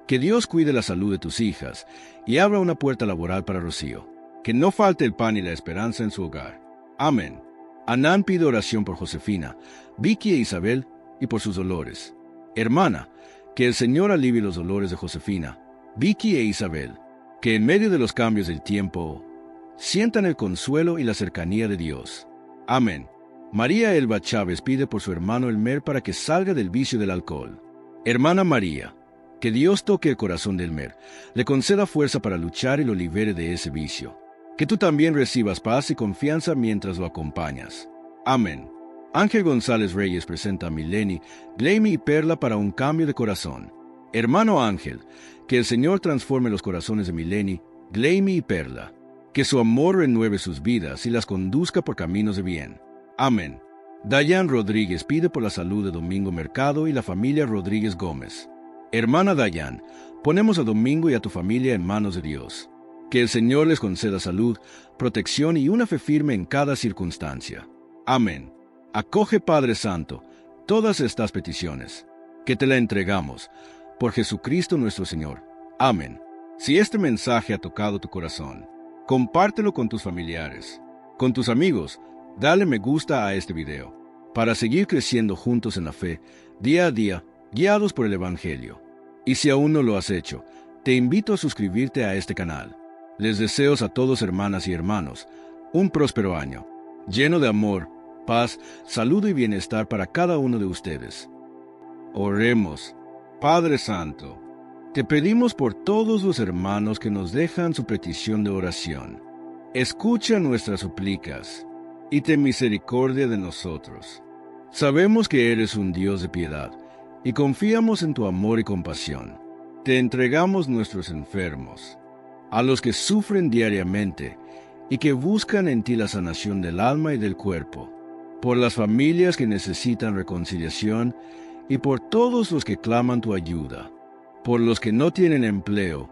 que Dios cuide la salud de tus hijas y abra una puerta laboral para Rocío. Que no falte el pan y la esperanza en su hogar. Amén. Anán pide oración por Josefina, Vicky e Isabel y por sus dolores. Hermana, que el Señor alivie los dolores de Josefina, Vicky e Isabel. Que en medio de los cambios del tiempo sientan el consuelo y la cercanía de Dios. Amén. María Elba Chávez pide por su hermano Elmer para que salga del vicio del alcohol. Hermana María, que Dios toque el corazón de Elmer, le conceda fuerza para luchar y lo libere de ese vicio. Que tú también recibas paz y confianza mientras lo acompañas. Amén. Ángel González Reyes presenta a Mileni, Gleimi y Perla para un cambio de corazón. Hermano Ángel, que el Señor transforme los corazones de Mileni, Gleimi y Perla. Que su amor renueve sus vidas y las conduzca por caminos de bien. Amén. Dayan Rodríguez pide por la salud de Domingo Mercado y la familia Rodríguez Gómez. Hermana Dayan, ponemos a Domingo y a tu familia en manos de Dios. Que el Señor les conceda salud, protección y una fe firme en cada circunstancia. Amén. Acoge, Padre Santo, todas estas peticiones, que te la entregamos, por Jesucristo nuestro Señor. Amén. Si este mensaje ha tocado tu corazón, compártelo con tus familiares, con tus amigos, dale me gusta a este video, para seguir creciendo juntos en la fe, día a día, guiados por el Evangelio. Y si aún no lo has hecho, te invito a suscribirte a este canal. Les deseo a todos, hermanas y hermanos, un próspero año, lleno de amor, paz, salud y bienestar para cada uno de ustedes. Oremos. Padre Santo, te pedimos por todos los hermanos que nos dejan su petición de oración. Escucha nuestras súplicas y ten misericordia de nosotros. Sabemos que eres un Dios de piedad y confiamos en tu amor y compasión. Te entregamos nuestros enfermos, a los que sufren diariamente y que buscan en ti la sanación del alma y del cuerpo, por las familias que necesitan reconciliación y por todos los que claman tu ayuda, por los que no tienen empleo,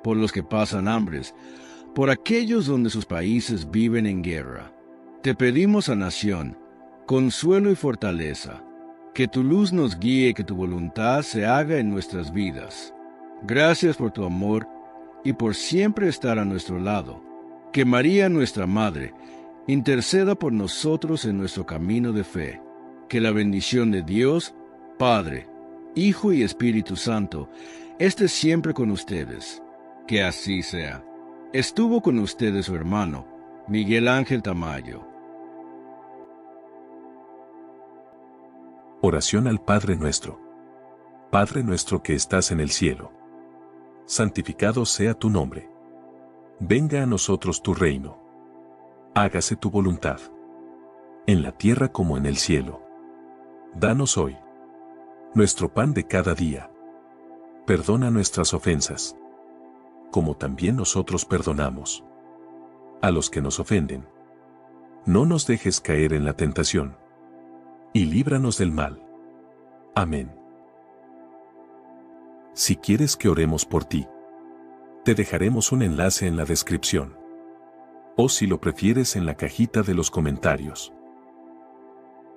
por los que pasan hambres, por aquellos donde sus países viven en guerra. Te pedimos sanación, consuelo y fortaleza, que tu luz nos guíe y que tu voluntad se haga en nuestras vidas. Gracias por tu amor y por siempre estar a nuestro lado. Que María, nuestra Madre, interceda por nosotros en nuestro camino de fe. Que la bendición de Dios, Padre, Hijo y Espíritu Santo, esté siempre con ustedes. Que así sea. Estuvo con ustedes su hermano, Miguel Ángel Tamayo. Oración al Padre Nuestro. Padre nuestro que estás en el cielo, santificado sea tu nombre. Venga a nosotros tu reino. Hágase tu voluntad, en la tierra como en el cielo. Danos hoy nuestro pan de cada día. Perdona nuestras ofensas, como también nosotros perdonamos a los que nos ofenden. No nos dejes caer en la tentación, y líbranos del mal. Amén. Si quieres que oremos por ti, te dejaremos un enlace en la descripción, o si lo prefieres en la cajita de los comentarios.